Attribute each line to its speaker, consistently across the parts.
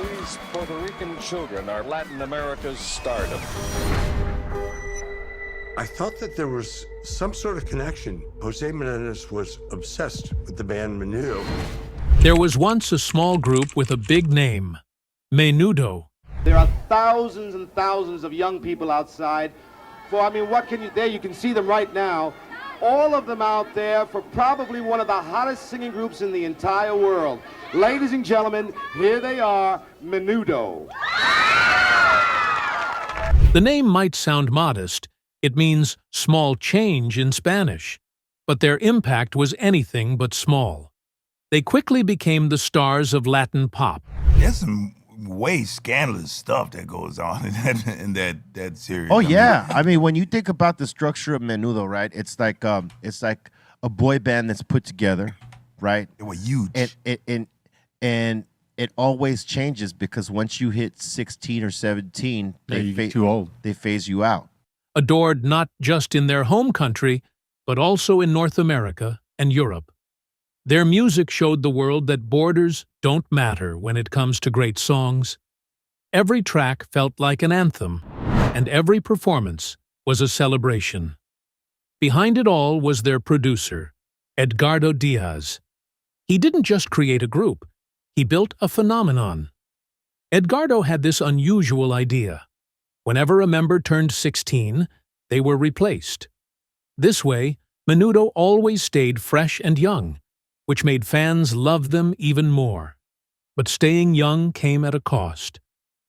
Speaker 1: These Puerto Rican children are Latin America's stardom.
Speaker 2: I thought that there was some sort of connection. Jose Menendez was obsessed with the band Menudo.
Speaker 3: There was once a small group with a big name, Menudo.
Speaker 4: There are thousands and thousands of young people outside. There you can see them right now. All of them out there for probably one of the hottest singing groups in the entire world. Ladies and gentlemen, here they are, Menudo.
Speaker 3: The name might sound modest. It means small change in Spanish. But their impact was anything but small. They quickly became the stars of Latin pop.
Speaker 5: There's some way scandalous stuff that goes on in that series.
Speaker 6: Oh yeah, I mean when you think about the structure of Menudo, right? It's like a boy band that's put together, right?
Speaker 5: They were huge,
Speaker 6: and it always changes because once you hit 16 or 17,
Speaker 7: you're too old.
Speaker 6: They phase you out.
Speaker 3: Adored not just in their home country, but also in North America and Europe. Their music showed the world that borders don't matter when it comes to great songs. Every track felt like an anthem, and every performance was a celebration. Behind it all was their producer, Edgardo Diaz. He didn't just create a group, he built a phenomenon. Edgardo had this unusual idea. Whenever a member turned 16, they were replaced. This way, Menudo always stayed fresh and young, which made fans love them even more. But staying young came at a cost.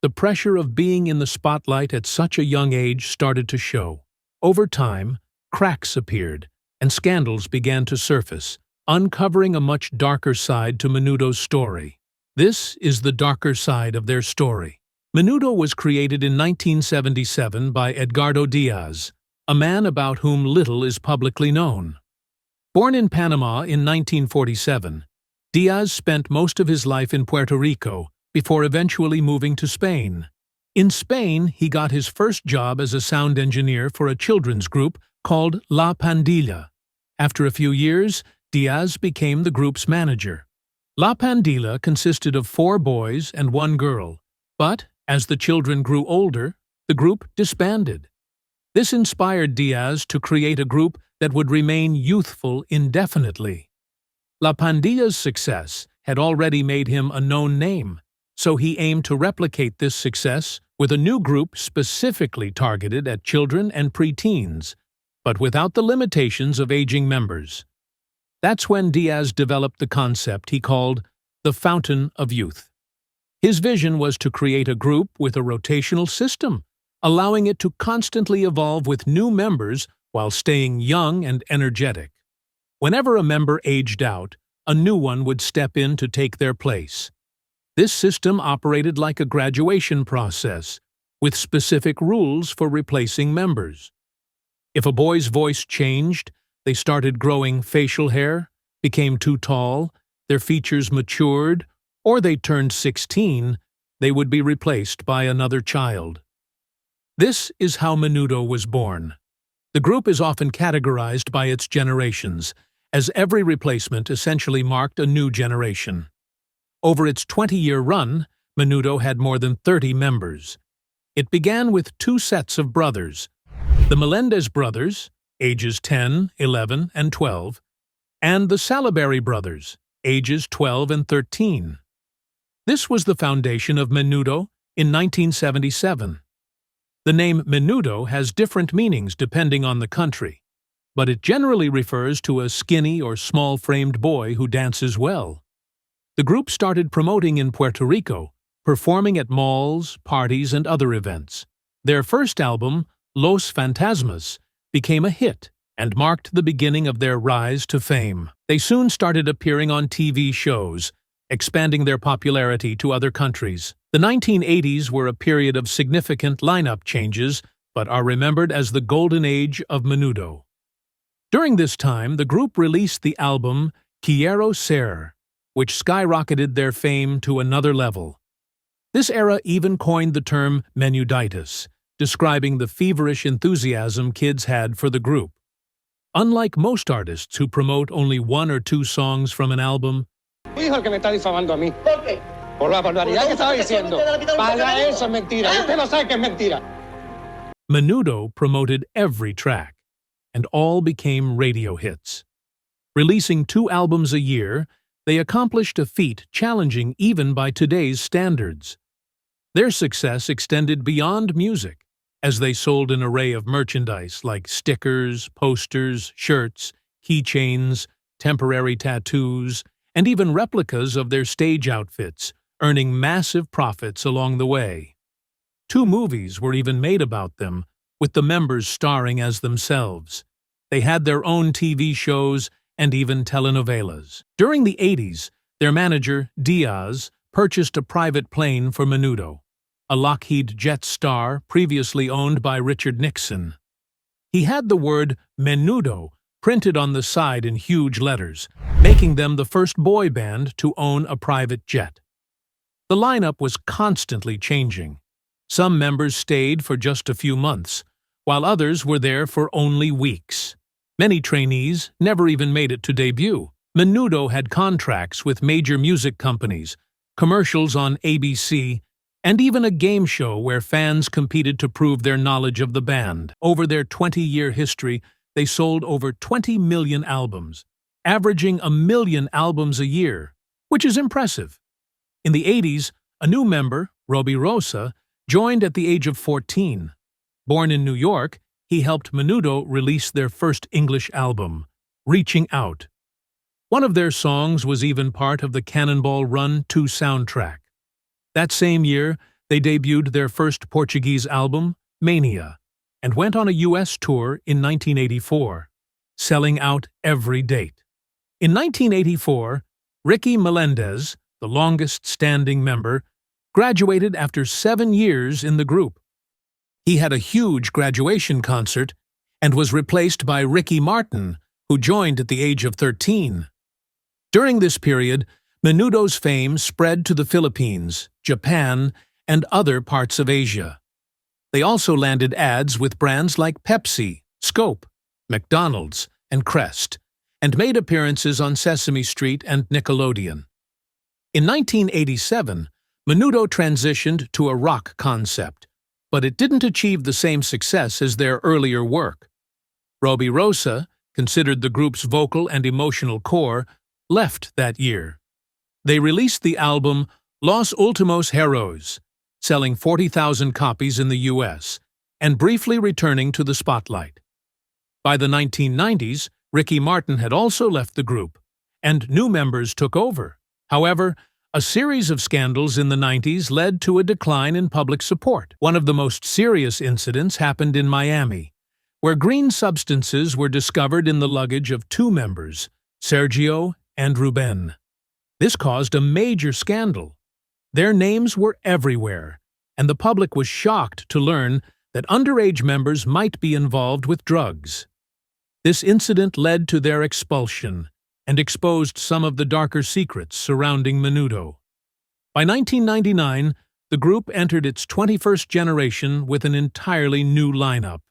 Speaker 3: The pressure of being in the spotlight at such a young age started to show. Over time, cracks appeared, and scandals began to surface, uncovering a much darker side to Menudo's story. This is the darker side of their story. Menudo was created in 1977 by Edgardo Diaz, a man about whom little is publicly known. Born in Panama in 1947, Diaz spent most of his life in Puerto Rico before eventually moving to Spain. In Spain, he got his first job as a sound engineer for a children's group called La Pandilla. After a few years, Diaz became the group's manager. La Pandilla consisted of 4 boys and 1 girl, but as the children grew older, the group disbanded. This inspired Diaz to create a group that would remain youthful indefinitely. La Pandilla's success had already made him a known name, so he aimed to replicate this success with a new group specifically targeted at children and preteens, but without the limitations of aging members. That's when Diaz developed the concept he called the Fountain of Youth. His vision was to create a group with a rotational system, allowing it to constantly evolve with new members while staying young and energetic. Whenever a member aged out, a new one would step in to take their place. This system operated like a graduation process, with specific rules for replacing members. If a boy's voice changed, they started growing facial hair, became too tall, their features matured, or they turned 16, they would be replaced by another child. This is how Menudo was born. The group is often categorized by its generations, as every replacement essentially marked a new generation. Over its 20-year run, Menudo had more than 30 members. It began with 2 sets of brothers, the Menendez brothers, ages 10, 11, and 12, and the Salaberry brothers, ages 12 and 13. This was the foundation of Menudo in 1977. The name Menudo has different meanings depending on the country, but it generally refers to a skinny or small-framed boy who dances well. The group started promoting in Puerto Rico, performing at malls, parties, and other events. Their first album, Los Fantasmas, became a hit and marked the beginning of their rise to fame. They soon started appearing on TV shows, expanding their popularity to other countries. The 1980s were a period of significant lineup changes, but are remembered as the golden age of Menudo. During this time, the group released the album Quiero Ser, which skyrocketed their fame to another level. This era even coined the term menuditis, describing the feverish enthusiasm kids had for the group. Unlike most artists who promote only 1 or 2 songs from an album,
Speaker 8: Tu hijo el que me está difamando a mí.
Speaker 4: ¿Por qué?
Speaker 7: Por la barbaridad que estaba diciendo. Paga eso, es mentira. Usted no sabe que es mentira.
Speaker 3: Menudo promoted every track, and all became radio hits. Releasing 2 albums a year, they accomplished a feat challenging even by today's standards. Their success extended beyond music, as they sold an array of merchandise like stickers, posters, shirts, keychains, temporary tattoos, and even replicas of their stage outfits, earning massive profits along the way. 2 movies were even made about them, with the members starring as themselves. They had their own TV shows and even telenovelas. During the 80s, their manager, Diaz, purchased a private plane for Menudo, a Lockheed Jet Star previously owned by Richard Nixon. He had the word Menudo printed on the side in huge letters, making them the first boy band to own a private jet. The lineup was constantly changing. Some members stayed for just a few months, while others were there for only weeks. Many trainees never even made it to debut. Menudo had contracts with major music companies, commercials on ABC, and even a game show where fans competed to prove their knowledge of the band. Over their 20-year history, they sold over 20 million albums, averaging 1 million albums a year, which is impressive. In the 80s, a new member, Robbie Rosa, joined at the age of 14. Born in New York, he helped Menudo release their first English album, Reaching Out. One of their songs was even part of the Cannonball Run 2 soundtrack. That same year, they debuted their first Portuguese album, Mania, and went on a U.S. tour in 1984, selling out every date. In 1984, Ricky Menendez, the longest-standing member, graduated after 7 years in the group. He had a huge graduation concert and was replaced by Ricky Martin, who joined at the age of 13. During this period, Menudo's fame spread to the Philippines, Japan, and other parts of Asia. They also landed ads with brands like Pepsi, Scope, McDonald's, and Crest, and made appearances on Sesame Street and Nickelodeon. In 1987, Menudo transitioned to a rock concept, but it didn't achieve the same success as their earlier work. Robbie Rosa, considered the group's vocal and emotional core, left that year. They released the album Los Últimos Heroes, selling 40,000 copies in the U.S., and briefly returning to the spotlight. By the 1990s, Ricky Martin had also left the group, and new members took over. However, a series of scandals in the 90s led to a decline in public support. One of the most serious incidents happened in Miami, where green substances were discovered in the luggage of 2 members, Sergio and Ruben. This caused a major scandal. Their names were everywhere, and the public was shocked to learn that underage members might be involved with drugs. This incident led to their expulsion and exposed some of the darker secrets surrounding Menudo. By 1999, the group entered its 21st generation with an entirely new lineup.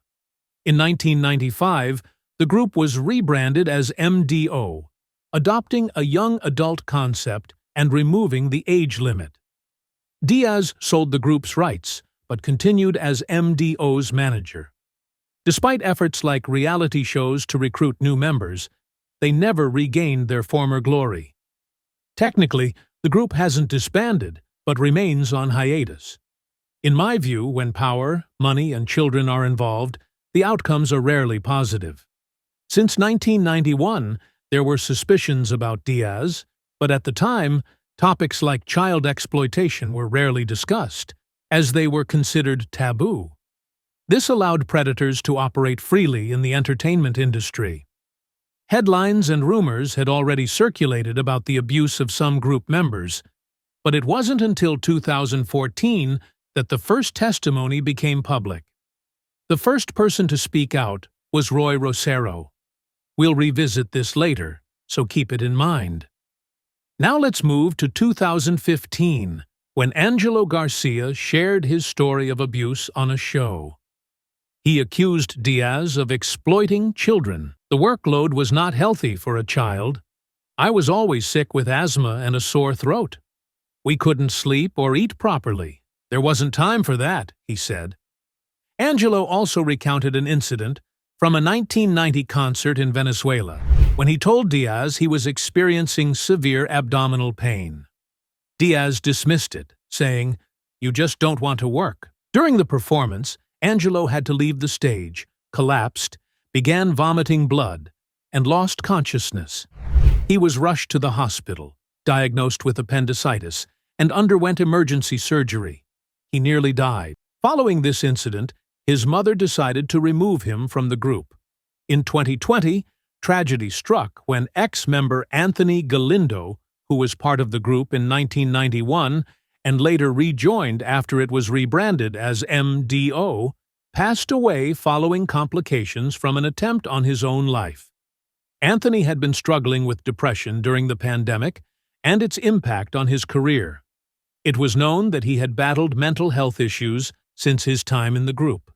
Speaker 3: In 1995, the group was rebranded as MDO, adopting a young adult concept and removing the age limit. Diaz sold the group's rights, but continued as MDO's manager. Despite efforts like reality shows to recruit new members, they never regained their former glory. Technically, the group hasn't disbanded, but remains on hiatus. In my view, when power, money, and children are involved, the outcomes are rarely positive. Since 1991, there were suspicions about Diaz, but at the time, topics like child exploitation were rarely discussed, as they were considered taboo. This allowed predators to operate freely in the entertainment industry. Headlines and rumors had already circulated about the abuse of some group members, but it wasn't until 2014 that the first testimony became public. The first person to speak out was Roy Rossello. We'll revisit this later, so keep it in mind. Now let's move to 2015, when Angelo Garcia shared his story of abuse on a show. He accused Diaz of exploiting children. The workload was not healthy for a child. I was always sick with asthma and a sore throat. We couldn't sleep or eat properly. There wasn't time for that, he said. Angelo also recounted an incident from a 1990 concert in Venezuela, when he told Diaz he was experiencing severe abdominal pain. Diaz dismissed it, saying, "You just don't want to work." During the performance, Angelo had to leave the stage, collapsed, began vomiting blood, and lost consciousness. He was rushed to the hospital, diagnosed with appendicitis, and underwent emergency surgery. He nearly died. Following this incident, his mother decided to remove him from the group. In 2020, tragedy struck when ex-member Anthony Galindo, who was part of the group in 1991 and later rejoined after it was rebranded as MDO, passed away following complications from an attempt on his own life. Anthony had been struggling with depression during the pandemic and its impact on his career. It was known that he had battled mental health issues since his time in the group.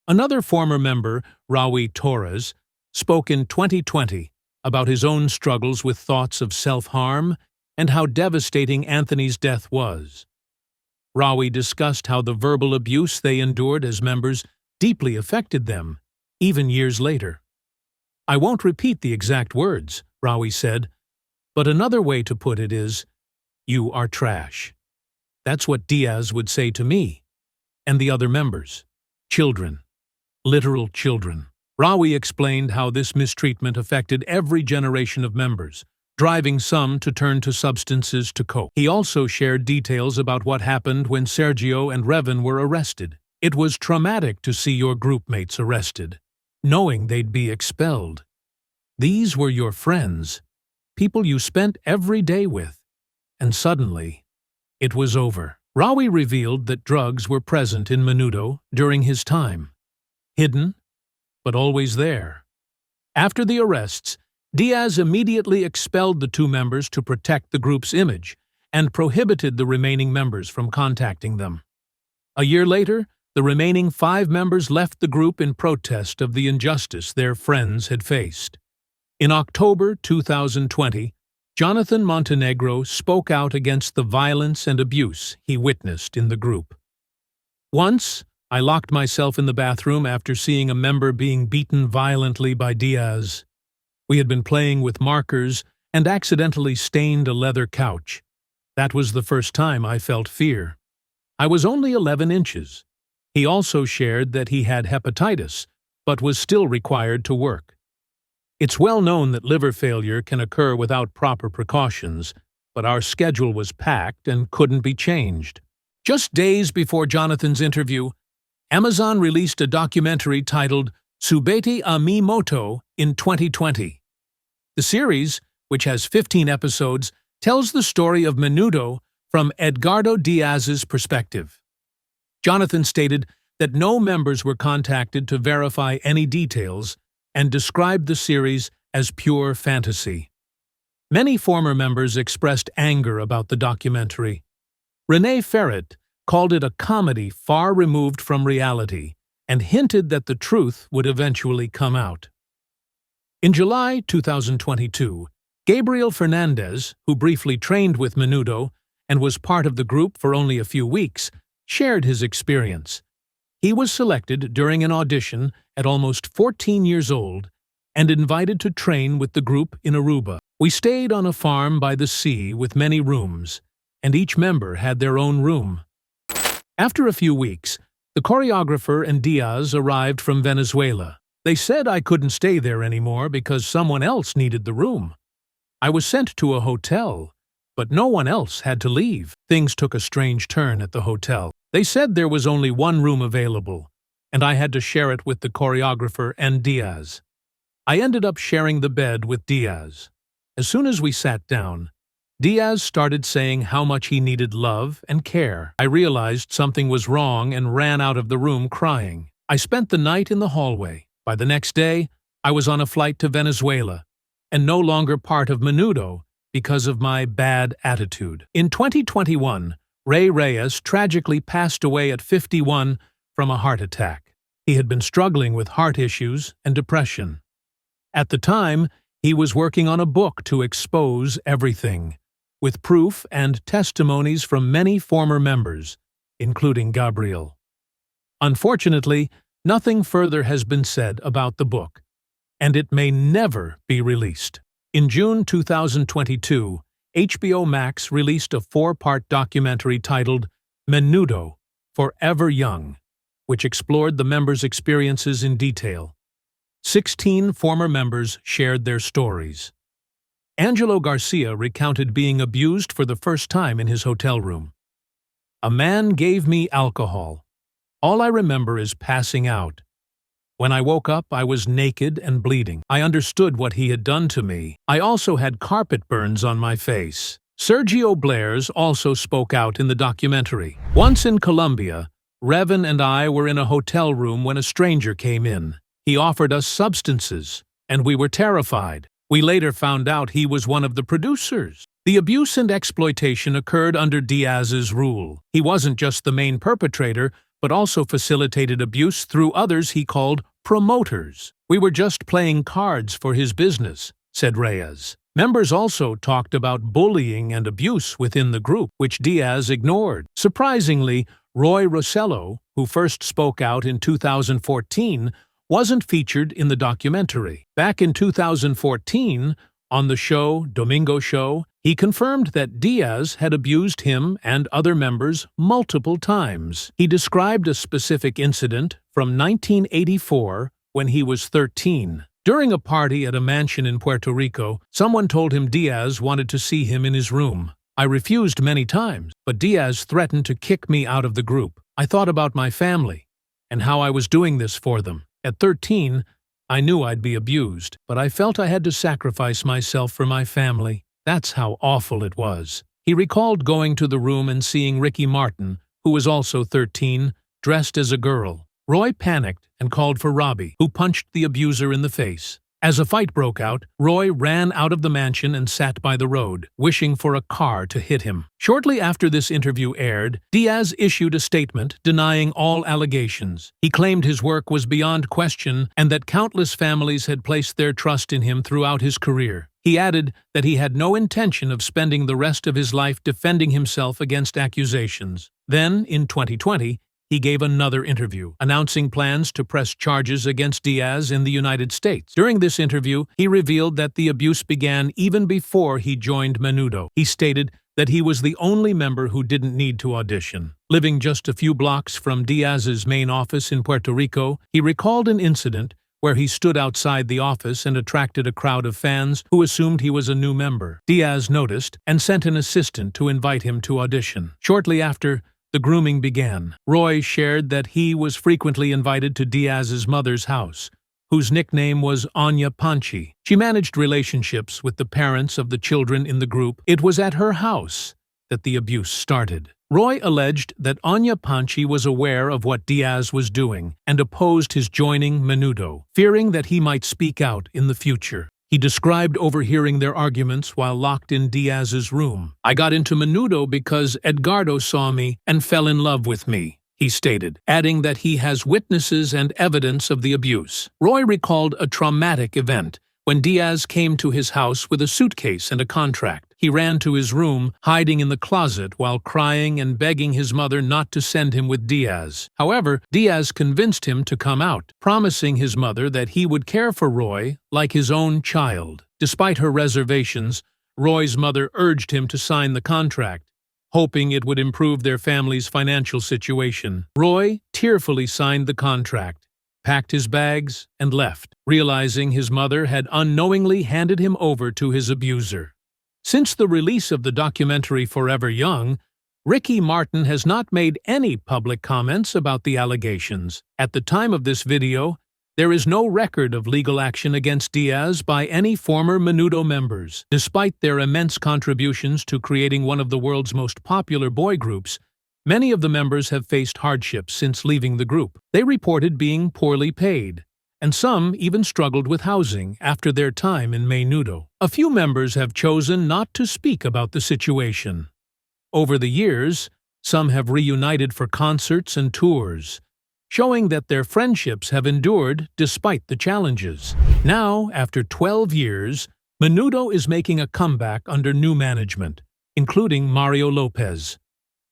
Speaker 3: Another former member, Raul Torres, spoke in 2020 about his own struggles with thoughts of self-harm and how devastating Anthony's death was. Raul discussed how the verbal abuse they endured as members deeply affected them, even years later. "I won't repeat the exact words," Raul said, "but another way to put it is, you are trash." That's what Diaz would say to me and the other members. Children. Literal children. Raul explained how this mistreatment affected every generation of members, driving some to turn to substances to cope. He also shared details about what happened when Sergio and Revan were arrested. "It was traumatic to see your groupmates arrested, knowing they'd be expelled. These were your friends, people you spent every day with, and suddenly, it was over." Raul revealed that drugs were present in Menudo during his time. Hidden, but always there. After the arrests, Diaz immediately expelled the two members to protect the group's image and prohibited the remaining members from contacting them. A year later, the remaining 5 members left the group in protest of the injustice their friends had faced. In October 2020, Jonathan Montenegro spoke out against the violence and abuse he witnessed in the group. "Once, I locked myself in the bathroom after seeing a member being beaten violently by Diaz. We had been playing with markers and accidentally stained a leather couch. That was the first time I felt fear. I was only 11 inches. He also shared that he had hepatitis, but was still required to work. It's well known that liver failure can occur without proper precautions, but our schedule was packed and couldn't be changed." Just days before Jonathan's interview, Amazon released a documentary titled Subete a mi moto in 2020. The series, which has 15 episodes, tells the story of Menudo from Edgardo Diaz's perspective. Jonathan stated that no members were contacted to verify any details and described the series as pure fantasy. Many former members expressed anger about the documentary. Renee Ferret called it a comedy far removed from reality and hinted that the truth would eventually come out. In July 2022, Gabriel Fernandez, who briefly trained with Menudo and was part of the group for only a few weeks, shared his experience. He was selected during an audition at almost 14 years old and invited to train with the group in Aruba. "We stayed on a farm by the sea with many rooms, and each member had their own room. After a few weeks, the choreographer and Diaz arrived from Venezuela. They said I couldn't stay there anymore because someone else needed the room. I was sent to a hotel, but no one else had to leave. Things took a strange turn at the hotel. They said there was only one room available, and I had to share it with the choreographer and Diaz. I ended up sharing the bed with Diaz. As soon as we sat down, Diaz started saying how much he needed love and care. I realized something was wrong and ran out of the room crying. I spent the night in the hallway. By the next day, I was on a flight to Venezuela and no longer part of Menudo because of my bad attitude." In 2021, Ray Reyes tragically passed away at 51 from a heart attack. He had been struggling with heart issues and depression. At the time, he was working on a book to expose everything, with proof and testimonies from many former members, including Gabriel. Unfortunately, nothing further has been said about the book, and it may never be released. In June 2022, HBO Max released a 4-part documentary titled Menudo, Forever Young, which explored the members' experiences in detail. 16 former members shared their stories. Angelo Garcia recounted being abused for the first time in his hotel room. "A man gave me alcohol. All I remember is passing out. When I woke up, I was naked and bleeding. I understood what he had done to me. I also had carpet burns on my face." Sergio Blair's also spoke out in the documentary. "Once in Colombia, Revan and I were in a hotel room when a stranger came in. He offered us substances, and we were terrified. We later found out he was one of the producers." The abuse and exploitation occurred under Diaz's rule. He wasn't just the main perpetrator, but also facilitated abuse through others he called promoters. "We were just playing cards for his business," said Reyes. Members also talked about bullying and abuse within the group, which Diaz ignored. Surprisingly, Roy Rossello, who first spoke out in 2014, wasn't featured in the documentary. Back in 2014, on the show Domingo Show, he confirmed that Diaz had abused him and other members multiple times. He described a specific incident from 1984 when he was 13. During a party at a mansion in Puerto Rico, someone told him Diaz wanted to see him in his room. "I refused many times, but Diaz threatened to kick me out of the group. I thought about my family and how I was doing this for them. At 13, I knew I'd be abused, but I felt I had to sacrifice myself for my family. That's how awful it was." He recalled going to the room and seeing Ricky Martin, who was also 13, dressed as a girl. Roy panicked and called for Robbie, who punched the abuser in the face. As a fight broke out, Roy ran out of the mansion and sat by the road, wishing for a car to hit him. Shortly after this interview aired, Diaz issued a statement denying all allegations. He claimed his work was beyond question and that countless families had placed their trust in him throughout his career. He added that he had no intention of spending the rest of his life defending himself against accusations. Then, in 2020, he gave another interview, announcing plans to press charges against Diaz in the United States. During this interview, he revealed that the abuse began even before he joined Menudo. He stated that he was the only member who didn't need to audition. Living just a few blocks from Diaz's main office in Puerto Rico, he recalled an incident where he stood outside the office and attracted a crowd of fans who assumed he was a new member. Diaz noticed and sent an assistant to invite him to audition. Shortly after, the grooming began. Roy shared that he was frequently invited to Diaz's mother's house, whose nickname was Anya Panchi. She managed relationships with the parents of the children in the group. It was at her house that the abuse started. Roy alleged that Anya Panchi was aware of what Diaz was doing and opposed his joining Menudo, fearing that he might speak out in the future. He described overhearing their arguments while locked in Diaz's room. "I got into Menudo because Edgardo saw me and fell in love with me," he stated, adding that he has witnesses and evidence of the abuse. Roy recalled a traumatic event when Diaz came to his house with a suitcase and a contract. He ran to his room, hiding in the closet while crying and begging his mother not to send him with Diaz. However, Diaz convinced him to come out, promising his mother that he would care for Roy like his own child. Despite her reservations, Roy's mother urged him to sign the contract, hoping it would improve their family's financial situation. Roy tearfully signed the contract, packed his bags, and left, realizing his mother had unknowingly handed him over to his abuser. Since the release of the documentary Forever Young, Ricky Martin has not made any public comments about the allegations. At the time of this video, there is no record of legal action against Diaz by any former Menudo members. Despite their immense contributions to creating one of the world's most popular boy groups, many of the members have faced hardships since leaving the group. They reported being poorly paid, and some even struggled with housing after their time in Menudo. A few members have chosen not to speak about the situation. Over the years, some have reunited for concerts and tours, showing that their friendships have endured despite the challenges. Now, after 12 years, Menudo is making a comeback under new management, including Mario Lopez.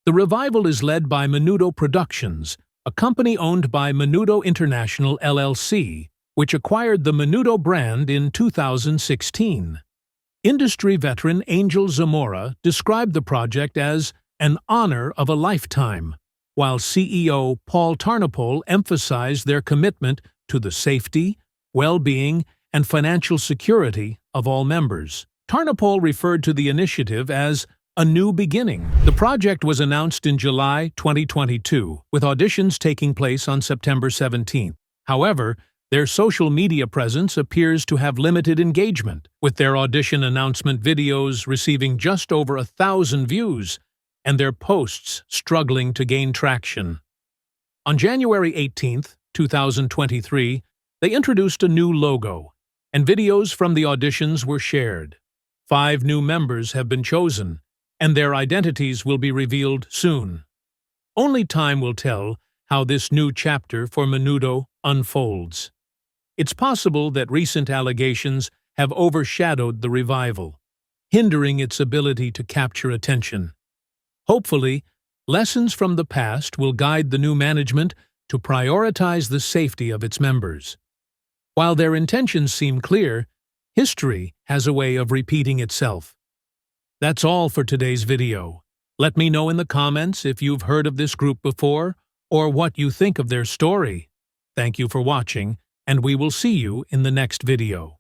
Speaker 3: The revival is led by Menudo Productions, a company owned by Menudo International LLC, which acquired the Menudo brand in 2016. Industry veteran Angel Zamora described the project as an honor of a lifetime, while CEO Paul Tarnopol emphasized their commitment to the safety, well-being, and financial security of all members. Tarnopol referred to the initiative as a new beginning. The project was announced in July 2022, with auditions taking place on September 17th. However, their social media presence appears to have limited engagement, with their audition announcement videos receiving just over 1,000 views and their posts struggling to gain traction. On January 18, 2023, they introduced a new logo, and videos from the auditions were shared. 5 new members have been chosen, and their identities will be revealed soon. Only time will tell how this new chapter for Menudo unfolds. It's possible that recent allegations have overshadowed the revival, hindering its ability to capture attention. Hopefully, lessons from the past will guide the new management to prioritize the safety of its members. While their intentions seem clear, history has a way of repeating itself. That's all for today's video. Let me know in the comments if you've heard of this group before or what you think of their story. Thank you for watching, and we will see you in the next video.